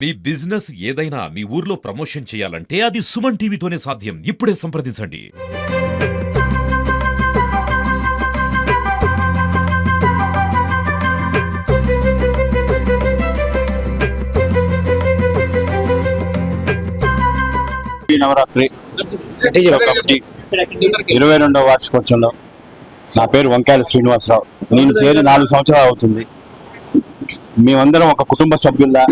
మీ business ఏదైనా మీ ఊర్లో promotion చేయాలంటే అది సుమన్ టీవీతోనే సాధ్యం. ఇప్పుడే సంప్రదించండి. నవరాత్రి 22వ వార్షికోత్సవంలో నా పేరు వంకాయల శ్రీనివాసరావు. నేను చేరి 4 సంవత్సరాలు అవుతుంది. మేమందరం ఒక కుటుంబ సభ్యుల్లా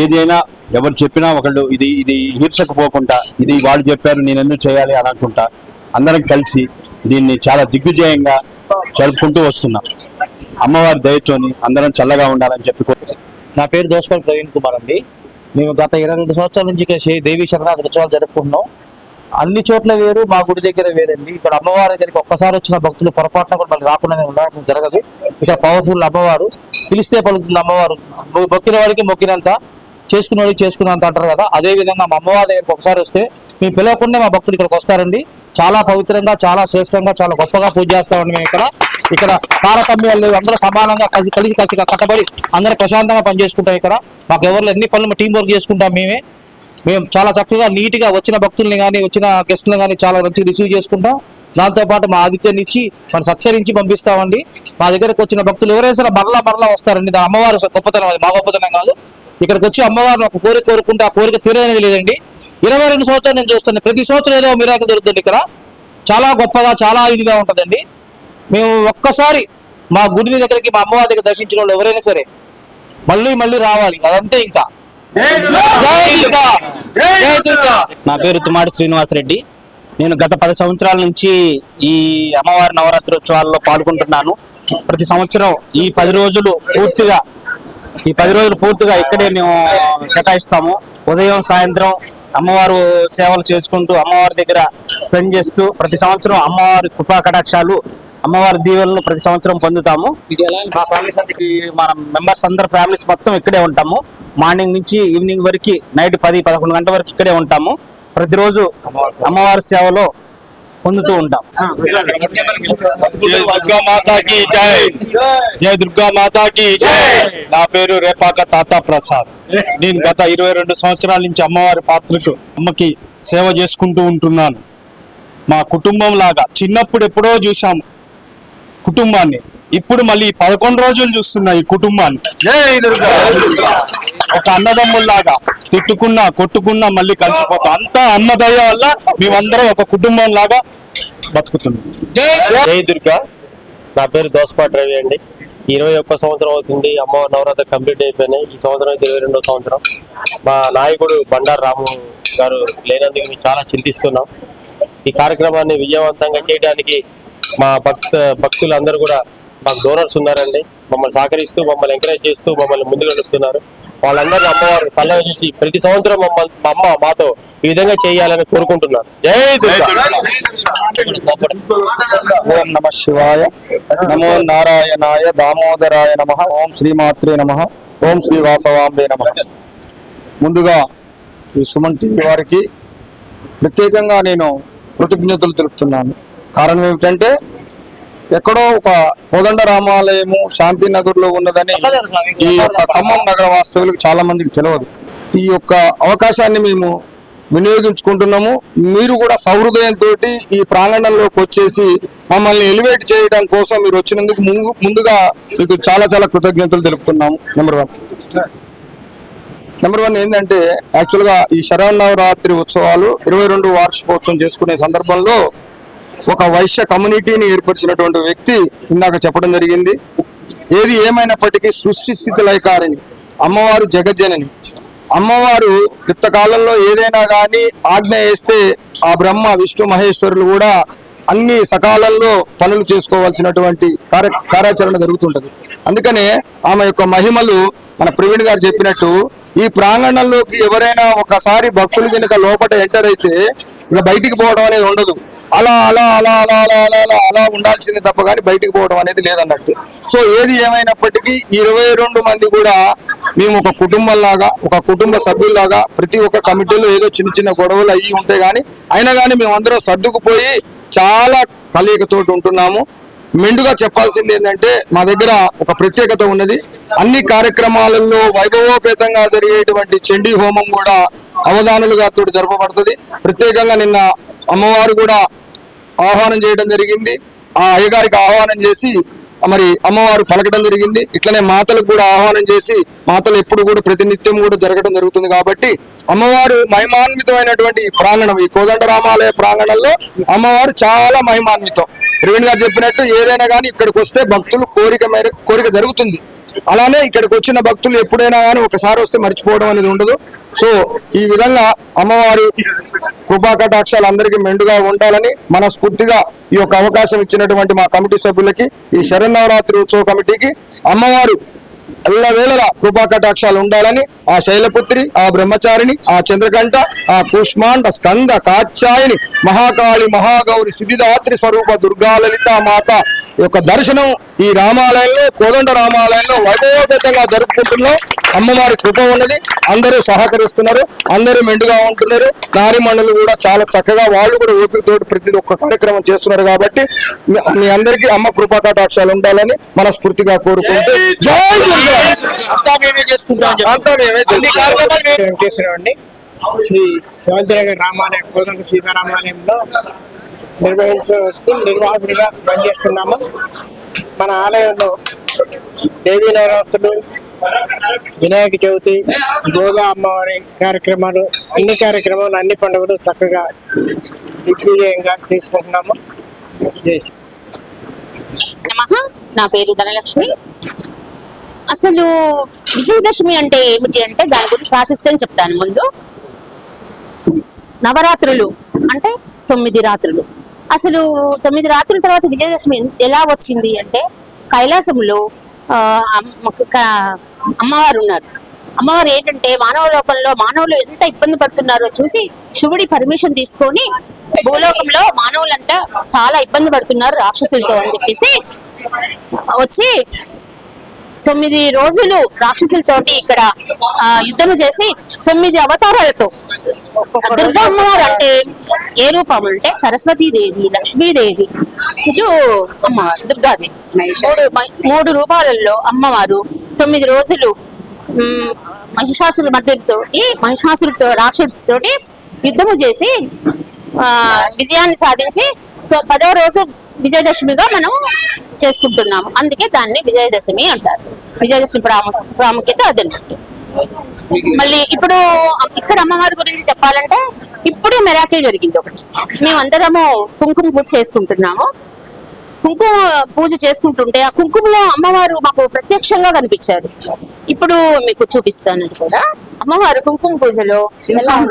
ఏదైనా ఎవరు చెప్పినా ఒకళ్ళు ఇది ఈర్షకు పోకుండా ఇది వాళ్ళు చెప్పారు నేను ఎందుకు చేయాలి అని అనుకుంటా అందరం కలిసి దీన్ని చాలా దిగ్విజయంగా జరుపుకుంటూ వస్తున్నాం. అమ్మవారి దయతోని అందరం చల్లగా ఉండాలని చెప్పుకుంటున్నాం. నా పేరు దోసపల్లి ప్రవీణ్ కుమార్ అండి. మేము గత 22 సంవత్సరాల నుంచి దేవీ శరణార్థి ఉత్సవాలు జరుపుకుంటున్నాం. అన్ని చోట్ల వేరు, మా గుడి దగ్గర వేరండి. ఇక్కడ అమ్మవారి దగ్గరికి ఒక్కసారి వచ్చిన భక్తులు పొరపాటున కూడా మళ్ళీ రాకుండా ఉండడం జరగదు. ఇక్కడ పవర్ఫుల్ అమ్మవారు, పిలిస్తే పలుకుతుంది అమ్మవారు. మొక్కిన వాడికి మొక్కినంత, చేసుకున్న వాడికి చేసుకున్నంత అంటారు కదా, అదే విధంగా మా అమ్మవారి దగ్గరికి ఒకసారి వస్తే మేము పిలవకుండా మా భక్తులు ఇక్కడికి వస్తారండి. చాలా పవిత్రంగా, చాలా శ్రేష్టంగా, చాలా గొప్పగా పూజ చేస్తామండి. మేము ఇక్కడ తారతమ్యాలు లేవు, అందరూ సమానంగా కలిసి కట్టబడి అందరూ ప్రశాంతంగా పనిచేసుకుంటాం. ఇక్కడ మాకు ఎవరు ఎన్ని పనులు టీం వర్క్ చేసుకుంటాం. మేము చాలా చక్కగా నీట్గా వచ్చిన భక్తుల్ని కానీ వచ్చిన గెస్ట్ని కానీ చాలా మంచిగా రిసీవ్ చేసుకుంటాం. దాంతోపాటు మా ఆతిథ్యాన్ని ఇచ్చి మనం సత్కరించి పంపిస్తామండి. మా దగ్గరకు వచ్చిన భక్తులు ఎవరైనా సరే మరలా వస్తారండి. అమ్మవారి గొప్పతనం, అది మా గొప్పతనం కాదు. ఇక్కడికి వచ్చి అమ్మవారిని ఒక కోరిక కోరుకుంటే ఆ కోరిక తీరనేది లేదండి. 22 సంవత్సరాలు నేను చూస్తాను, ప్రతి సంవత్సరం ఏదో మిరాకిల్ జరుగుతుంది. ఇక్కడ చాలా గొప్పగా, చాలా ఇదిగా ఉంటుందండి. మేము ఒక్కసారి మా గుడి దగ్గరికి, మా అమ్మవారి దగ్గర దర్శించిన వాళ్ళు ఎవరైనా సరే మళ్ళీ రావాలి, అదంతే. ఇంకా నా పేరు తుమాడి శ్రీనివాసరెడ్డి. నేను గత 10 సంవత్సరాల నుంచి ఈ అమ్మవారి నవరాత్రి ఉత్సవాల్లో పాల్గొంటున్నాను. ప్రతి సంవత్సరం ఈ 10 రోజులు పూర్తిగా ఇక్కడే మేము కేటాయిస్తాము. ఉదయం సాయంత్రం అమ్మవారు సేవలు చేసుకుంటూ అమ్మవారి దగ్గర స్పెండ్ చేస్తూ ప్రతి సంవత్సరం అమ్మవారి కృపా కటాక్షాలు, అమ్మవారి దీవెనలు ప్రతి సంవత్సరం పొందుతాము. మన మెంబర్స్ అందరు ఫ్యామిలీస్ మొత్తం ఇక్కడే ఉంటాము. మార్నింగ్ నుంచి ఈవినింగ్ వరకు, నైట్ 10-11 గంటల వరకు ఇక్కడే ఉంటాము. ప్రతిరోజు అమ్మవారి సేవలో పొందుతూ ఉంటాం. జై దుర్గా మాతాకి జై, జై దుర్గా మాతాకి జై. నా పేరు రేపాక తాతా ప్రసాద్. నేను గత 22 సంవత్సరాల నుంచి అమ్మవారి పాత్రకు అమ్మకి సేవ చేసుకుంటూ ఉంటున్నాను. మా కుటుంబం లాగా చిన్నప్పుడు ఎప్పుడో చూసాము కుటుంబాన్ని, ఇప్పుడు మళ్ళీ 11 రోజులు చూస్తున్నా ఈ కుటుంబాన్ని. ఒక అన్నదమ్ముల్లాగా తిట్టుకున్నా కొట్టుకున్నా మళ్ళీ కలిసిపోతాం. అంతా అమ్మ దయ వల్ల మేమందరం ఒక కుటుంబం లాగా బతుకుతున్నాం. జై దుర్గా. నా పేరు దోసపాటి రవి అండి. 21 సంవత్సరం అవుతుంది అమ్మవారి నవరాత్రి కంప్లీట్ అయిపోయినాయి. ఈ సంవత్సరం 22వ సంవత్సరం. మా నాయకుడు బండారు రాము గారు లేనందుకు మేము చాలా చింతిస్తున్నాం. ఈ కార్యక్రమాన్ని విజయవంతంగా చేయడానికి మా భక్తులు అందరూ కూడా మాకు డోనర్స్ ఉన్నారండి. మమ్మల్ని సహకరిస్తూ, మమ్మల్ని ఎంకరేజ్ చేస్తూ, మమ్మల్ని ముందుకు నడుపుతున్నారు. వాళ్ళందరినీ అమ్మవారు చల్లగా చూసి ప్రతి సంవత్సరం మా అమ్మ మాతో ఈ విధంగా చేయాలని కోరుకుంటున్నాను. జై దుర్గా. ఓం నమ శివాయ, నమో నారాయణాయ, దామోదరాయ నమః, ఓం శ్రీమాత్రే నమః, ఓం శ్రీ వాసవాంబే నమః. ముందుగా ఈ సుమన్ టీవీ వారికి ప్రత్యేకంగా నేను కృతజ్ఞతలు తెలుపుతున్నాను. కారణం ఏమిటంటే, ఎక్కడో ఒక కోదండ రామాలయము శాంతినగర్ లో ఉన్నదని ఈ యొక్క ఖమ్మం నగర వాస్తవులకు చాలా మందికి తెలియదు. ఈ యొక్క అవకాశాన్ని మేము వినియోగించుకుంటున్నాము. మీరు కూడా సహృదయంతో ఈ ప్రాంగణంలోకి వచ్చేసి మమ్మల్ని ఎలివేట్ చేయడం కోసం మీరు వచ్చినందుకు ముందుగా మీకు చాలా కృతజ్ఞతలు తెలుపుతున్నాము. నెంబర్ వన్ ఏంటంటే, యాక్చువల్గా ఈ శరన్నవరాత్రి ఉత్సవాలు 22 వార్షికోత్సవం చేసుకునే సందర్భంలో ఒక వైశ్య కమ్యూనిటీని ఏర్పరిచినటువంటి వ్యక్తి ఇందాక చెప్పడం జరిగింది. ఏది ఏమైనప్పటికీ సృష్టి స్థితి లయకారిణి అమ్మవారు జగజ్జనని. అమ్మవారు యుక్తకాలంలో ఏదైనా కానీ ఆజ్ఞ వేస్తే ఆ బ్రహ్మ విష్ణు మహేశ్వరులు కూడా అన్ని సకాలంలో పనులు చేసుకోవాల్సినటువంటి కార్యాచరణ జరుగుతుంటది. అందుకనే ఆమె యొక్క మహిమలు మన ప్రవీణ్ గారు చెప్పినట్టు ఈ ప్రాంగణంలోకి ఎవరైనా ఒకసారి భక్తులు కనుక లోపల ఎంటర్ అయితే ఇక బయటికి పోవడం అనేది ఉండదు. అలా అలా అలా అలా అలా అలా అలా అలా ఉండాల్సింది తప్ప కానీ బయటికి పోవడం అనేది లేదన్నట్టు. సో ఏది ఏమైనప్పటికీ 22 మంది కూడా మేము ఒక కుటుంబంలాగా, ఒక కుటుంబ సభ్యుల్లాగా, ప్రతి ఒక్క కమిటీలో ఏదో చిన్న గొడవలు అయ్యి ఉంటే కానీ అయినా కానీ మేమందరం సర్దుకుపోయి చాలా కలయికతోటి ఉంటున్నాము. మెండుగా చెప్పాల్సింది ఏంటంటే, మా దగ్గర ఒక ప్రత్యేకత ఉన్నది. అన్ని కార్యక్రమాలలో వైభవోపేతంగా జరిగేటువంటి చండీ హోమం కూడా అవధానులు గారితో జరపబడుతుంది. ప్రత్యేకంగా నిన్న అమ్మవారు కూడా ఆహ్వానం చేయడం జరిగింది. ఆ అయ్యగారికి ఆహ్వానం చేసి మరి అమ్మవారు పలకడం జరిగింది. ఇట్లనే మాతలకు కూడా ఆహ్వానం చేసి మాతలు ఎప్పుడు కూడా ప్రతినిత్యం కూడా జరగడం జరుగుతుంది. కాబట్టి అమ్మవారు మహిమాన్వితమైనటువంటి ప్రాంగణం, ఈ కోదండరామాలయ ప్రాంగణంలో అమ్మవారు చాలా మహిమాన్వితం. ప్రవీణ్ గారు చెప్పినట్టు ఏదైనా కానీ ఇక్కడికి వస్తే భక్తులు కోరిక జరుగుతుంది. అలానే ఇక్కడికి వచ్చిన భక్తులు ఎప్పుడైనా కానీ ఒకసారి వస్తే మర్చిపోవడం అనేది ఉండదు. సో ఈ విధంగా అమ్మవారి కృపా కటాక్షాలు అందరికీ మెండుగా ఉండాలని మనస్ఫూర్తిగా ఈ యొక్క అవకాశం ఇచ్చినటువంటి మా కమిటీ సభ్యులకి, ఈ శరన్నవరాత్రి ఉత్సవ కమిటీకి అమ్మవారు ఎల్లవేళలా కృపా కటాక్షాలు ఉండాలని, ఆ శైలపుత్రి, ఆ బ్రహ్మచారిణి, ఆ చంద్రకంఠ, ఆ కుష్మాండ స్కంద కాత్యాయని మహాకాళి మహాగౌరి సిద్ధిదాత్రి స్వరూప దుర్గాలలిత మాత యొక్క దర్శనం ఈ రామాలయంలో, కోదండ రామాలయంలో వైభవోపేతంగా జరుపుకుంటున్నాం. అమ్మవారి కృప ఉన్నది. అందరూ సహకరిస్తున్నారు, అందరూ మెండుగా ఉంటున్నారు. నారిమణులు కూడా చాలా చక్కగా వాళ్ళు కూడా ఓపికతో ప్రతి ఒక్క కార్యక్రమం చేస్తున్నారు. కాబట్టి మీ అందరికీ అమ్మ కృపా కటాక్షాలు ఉండాలని మనస్ఫూర్తిగా కోరుకుంటూ జై దుర్గా. వెంకటేశ్వరరావు అండి. శ్రీ శివాజీనగర్ రామాలయం కోదండ సీతారామాలయంలో నిర్వాహకుడిగా పనిచేస్తున్నాము. మన ఆలయంలో దేవీ నవరాత్రులు, వినాయక చవితి, గోదా అమ్మవారి కార్యక్రమాలు, అన్ని కార్యక్రమాలు, అన్ని పండుగలు చక్కగా దిగ్విజయంగా చేసుకుంటున్నాము. నా పేరు ధనలక్ష్మి. అసలు విజయదశమి అంటే ఏమిటి అంటే దాని గురించి ప్రాశస్త్యం చెప్తాను. ముందు నవరాత్రులు అంటే 9 రాత్రులు. అసలు 9 రాత్రుల తర్వాత విజయదశమి ఎలా వచ్చింది అంటే కైలాసంలో అమ్మవారు ఉన్నారు. అమ్మవారు ఏంటంటే మానవ లోకంలో మానవులు ఎంత ఇబ్బంది పడుతున్నారో చూసి శివుడి పర్మిషన్ తీసుకొని భూలోకంలో మానవులంతా చాలా ఇబ్బంది పడుతున్నారు రాక్షసులతో అని చెప్పేసి వచ్చి 9 రోజులు రాక్షసులతోటి ఇక్కడ యుద్ధము చేసి 9 అవతారాలతో, దుర్గా అమ్మవారు అంటే ఏ రూపం అంటే సరస్వతీదేవి, లక్ష్మీదేవి, ఇటు అమ్మవారు దుర్గాదేవి, 3 రూపాలలో అమ్మవారు 9 రోజులు మహిషాసురుడితో రాక్షసుడితోటి యుద్ధము చేసి విజయాన్ని సాధించి 10వ రోజు విజయదశమిగా మనం చేసుకుంటున్నాము. అందుకే దాన్ని విజయదశమి అంటారు. విజయదశమి ప్రాముఖ్యత అదనమాట. మళ్ళీ ఇప్పుడు ఇక్కడ అమ్మవారి గురించి చెప్పాలంటే ఇప్పుడే మెరాకిల్ జరిగింది ఒకటి. మేమందరము కుంకుమ పూజ చేసుకుంటున్నాము. కుంకుమ పూజ చేసుకుంటుంటే ఆ కుంకుమలో అమ్మవారు మాకు ప్రత్యక్షంగా కనిపించారు. ఇప్పుడు మీకు చూపిస్తాను కూడా. అమ్మవారు కుంకుమ పూజలో సింహం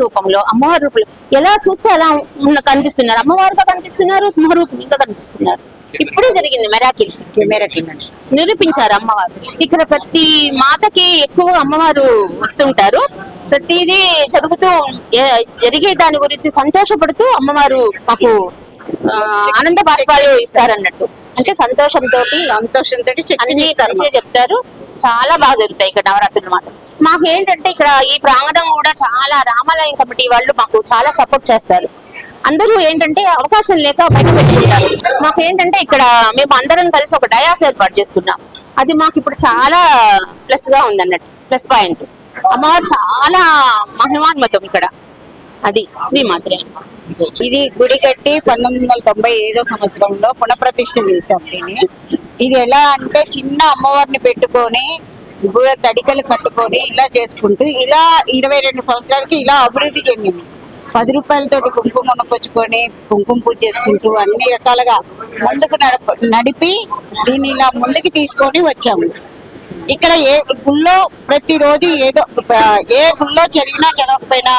రూపంలో అమ్మవారి రూపంలో ఎలా చూస్తే అలా కనిపిస్తున్నారు. అమ్మవారుగా కనిపిస్తున్నారు, సింహరూపంగా కనిపిస్తున్నారు. ఇప్పుడే జరిగింది మెరాకిల్ నిరూపించారు అమ్మవారు. ఇక్కడ ప్రతి మాతకి ఎక్కువ అమ్మవారు వస్తుంటారు. ప్రతిదీ జరిగే దాని గురించి సంతోషపడుతూ అమ్మవారు మాకు ఆనంద బాష్పాలు ఇస్తారన్నట్టు. అంటే సంతోషంతో అన్ని చెప్తారు. చాలా బాగా జరుగుతాయి ఇక్కడ నవరాత్రులు మాత్రం. మాకు ఏంటంటే ఇక్కడ ఈ ప్రాంగణం కూడా చాలా రామాలయం కమిటీ వాళ్ళు మాకు చాలా సపోర్ట్ చేస్తారు. అందరూ ఏంటంటే అవకాశం లేక బయట పెట్టుకుంటారు. మాకు ఏంటంటే ఇక్కడ మేము అందరం కలిసి ఒక డయాస్ ఏర్పాటు చేసుకున్నాం. అది మాకు ఇప్పుడు చాలా ప్లస్ గా ఉంది అన్నట్టు, ప్లస్ పాయింట్. అమ్మవారు చాలా మహిమాన్వితం ఇక్కడ. అది శ్రీమాత్రే. ఇది గుడి కట్టి 1995వ సంవత్సరంలో పునఃప్రతిష్ఠ చేశాం దీన్ని. ఇది ఎలా అంటే చిన్న అమ్మవారిని పెట్టుకొని తడికలు కట్టుకొని ఇలా చేసుకుంటూ ఇలా 22 సంవత్సరాలకి ఇలా అభివృద్ధి చెందింది. 10 రూపాయలతోటి కుంకుమ కొనుక్కొచ్చుకొని కుంకుమ పూజ చేసుకుంటూ అన్ని రకాలుగా ముందుకు నడిపి దీన్ని ఇలా ముందుకు తీసుకొని వచ్చాము. ఇక్కడ ఏ గుళ్ళో ప్రతిరోజు ఏ గుళ్ళో చదవకపోయినా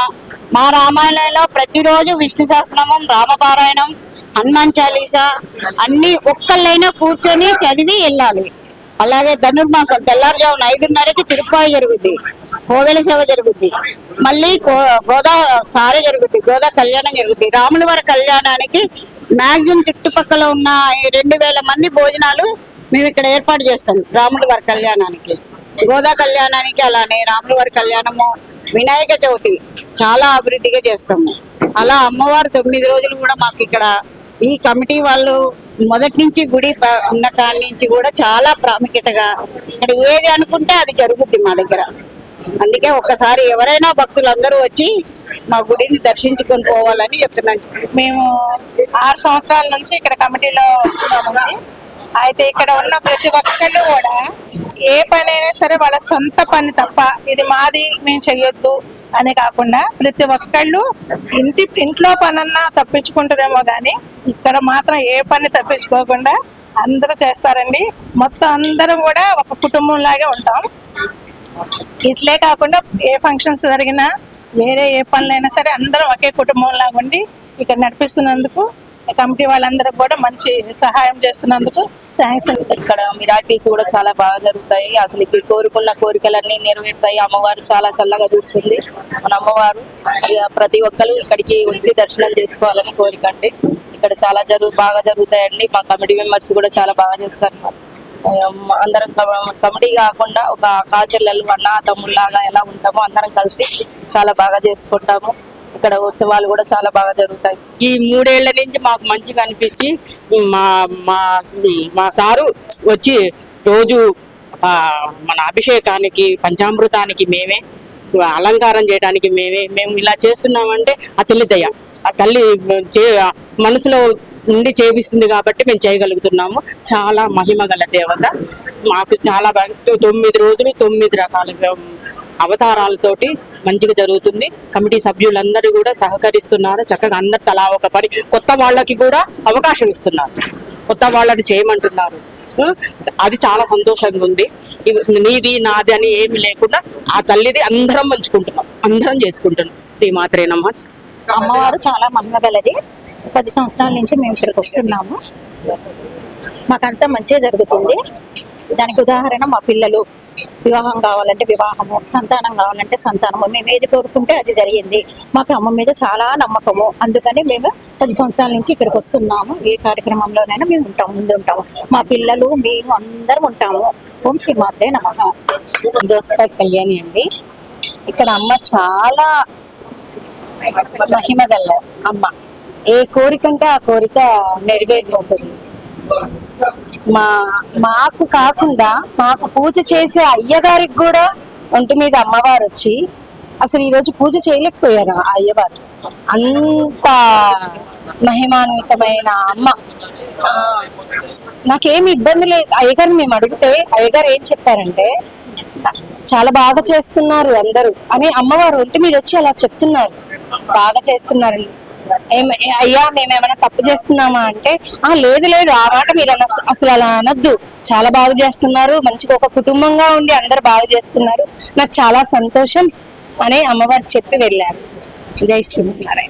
మా రామాయణంలో ప్రతిరోజు విష్ణు సహస్రనామం, రామపారాయణం, హనుమాన్ చాలీసా అన్ని ఒక్కళ్ళైనా కూర్చొని చదివి వెళ్ళాలి. అలాగే ధనుర్మాసం తెల్లారుజామున 5:30కి తిరుప్పాయి జరుగుద్ది, కోవెల సేవ జరుగుద్ది, మళ్ళీ గోదా సారె జరుగుద్ది, గోదా కళ్యాణం జరుగుద్ది. రాముల వారి కళ్యాణానికి మ్యాక్సిమం చుట్టుపక్కల ఉన్న 2000 మంది భోజనాలు మేము ఇక్కడ ఏర్పాటు చేస్తాం. రాముల వారి కళ్యాణానికి, గోదా కళ్యాణానికి, అలానే రాముల వారి కళ్యాణము, వినాయక చవితి చాలా అభివృద్ధిగా చేస్తాము. అలా అమ్మవారు 9 రోజులు కూడా మాకు ఇక్కడ ఈ కమిటీ వాళ్ళు మొదటి నుంచి గుడి ఉన్న కాడి నుంచి కూడా చాలా ప్రాముఖ్యతగా ఇక్కడ ఏది అనుకుంటే అది జరుగుద్ది మా దగ్గర. అందుకే ఒక్కసారి ఎవరైనా భక్తులందరూ వచ్చి మా గుడిని దర్శించుకొని పోవాలని చెప్తున్నాను. మేము 6 సంవత్సరాల నుంచి ఇక్కడ కమిటీలో వస్తున్నామండి. అయితే ఇక్కడ ఉన్న ప్రతి ఒక్కళ్ళు కూడా ఏ పని అయినా సరే వాళ్ళ సొంత పని తప్ప ఇది మాది మేము చెయ్యొద్దు అని కాకుండా ప్రతి ఒక్కళ్ళు ఇంట్లో పనన్నా తప్పించుకుంటారేమో కానీ ఇక్కడ మాత్రం ఏ పని తప్పించుకోకుండా అందరూ చేస్తారండి. మొత్తం అందరం కూడా ఒక కుటుంబం లాగే ఉంటాం. ఇట్లే కాకుండా ఏ ఫంక్షన్స్ జరిగినా వేరే ఏ పనులైనా సరే అందరం ఒకే కుటుంబం లాగా ఉండి ఇక్కడ నడిపిస్తున్నందుకు కమిటీ వాళ్ళందరూ కూడా మంచి సహాయం చేస్తున్నందుకు థ్యాంక్స్. ఇక్కడ మిరాకిల్స్ కూడా చాలా బాగా జరుగుతాయి. అసలు కోరుకున్న కోరికలన్నీ నెరవేరుతాయి. అమ్మవారు చాలా చల్లగా చూస్తుంది. మన అమ్మవారు ప్రతి ఒక్కరు ఇక్కడికి వచ్చి దర్శనం చేసుకోవాలని కోరికండి. ఇక్కడ చాలా బాగా జరుగుతాయండి. మా కమిటీ మెంబర్స్ కూడా చాలా బాగా చేస్తారు. అందరం కమిటీ కాకుండా ఒక కాచెల్లెలు అన్న తమ్ముళ్ళలాగా ఎలా ఉంటామో అందరం కలిసి చాలా బాగా చేసుకుంటాము. ఇక్కడ ఉత్సవాలు కూడా చాలా బాగా జరుగుతాయి. ఈ 3 ఏళ్ల నుంచి మాకు మంచిగా అనిపించి మా సారు వచ్చి రోజు మన అభిషేకానికి పంచామృతానికి మేమే, అలంకారం చేయడానికి మేము ఇలా చేస్తున్నామంటే ఆ తల్లి దయ, ఆ తల్లి మనసులో ఉండి చేపిస్తుంది కాబట్టి మేము చేయగలుగుతున్నాము. చాలా మహిమ గల దేవత. మాకు చాలా 9 రోజులు 9 రకాల అవతారాలతోటి మంచిగా జరుగుతుంది. కమిటీ సభ్యులందరూ కూడా సహకరిస్తున్నారు. చక్కగా అందరు తలా ఒక పని, కొత్త వాళ్ళకి కూడా అవకాశం ఇస్తున్నారు, కొత్త వాళ్ళని చేయమంటున్నారు. అది చాలా సంతోషంగా ఉంది. నీది నాది అని ఏమి లేకుండా ఆ తల్లిది అందరం పంచుకుంటున్నాం, అందరం చేసుకుంటున్నాం. శ్రీమాత్రేనమ్మ. అమ్మవారు చాలా మహిమగలది. 10 సంవత్సరాల నుంచి మేము ఇక్కడికి వస్తున్నాము. మాకంతా మంచిగా జరుగుతుంది. దానికి ఉదాహరణ మా పిల్లలు. వివాహం కావాలంటే వివాహము, సంతానం కావాలంటే సంతానము. మేము ఏది కోరుకుంటే అది జరిగింది. మాకు అమ్మ మీద చాలా నమ్మకము. అందుకని మేము 10 సంవత్సరాల నుంచి ఇక్కడికి వస్తున్నాము. ఏ కార్యక్రమంలోనైనా మేము ముందుంటాము. మా పిల్లలు మేము అందరం ఉంటాము. ఓం శ్రీ మాత్రే నమః. దోసకాయ కళ్యాణి అండి. ఇక్కడ అమ్మ చాలా మహిమ గల అమ్మ. ఏ కోరికంటే ఆ కోరిక నెరవేరిపోతుంది. మాకు కాకుండా మాకు పూజ చేసే అయ్యగారికి కూడా ఒంటి మీద అమ్మవారు వచ్చి అసలు ఈ రోజు పూజ చేయలేకపోయారు ఆ అయ్యవారు. అంత మహిమాన్వితమైన అమ్మ. నాకేమి ఇబ్బంది లేదు. అయ్యగారిని మేము అడిగితే అయ్యగారు ఏం చెప్పారంటే చాలా బాగా చేస్తున్నారు అందరూ అని అమ్మవారు ఒంటి మీద వచ్చి అలా చెప్తున్నారు. బాగా చేస్తున్నారు. అయ్యా మేమేమైనా తప్పు చేస్తున్నామా అంటే లేదు ఆ మాట మీరు అసలు అలా అనొద్దు, చాలా బాగా చేస్తున్నారు, మంచిగా ఒక కుటుంబంగా ఉండి అందరు బాగా చేస్తున్నారు, నాకు చాలా సంతోషం అని అమ్మవారు చెప్పి వెళ్ళారు. జై శ్రీమన్నారాయణ.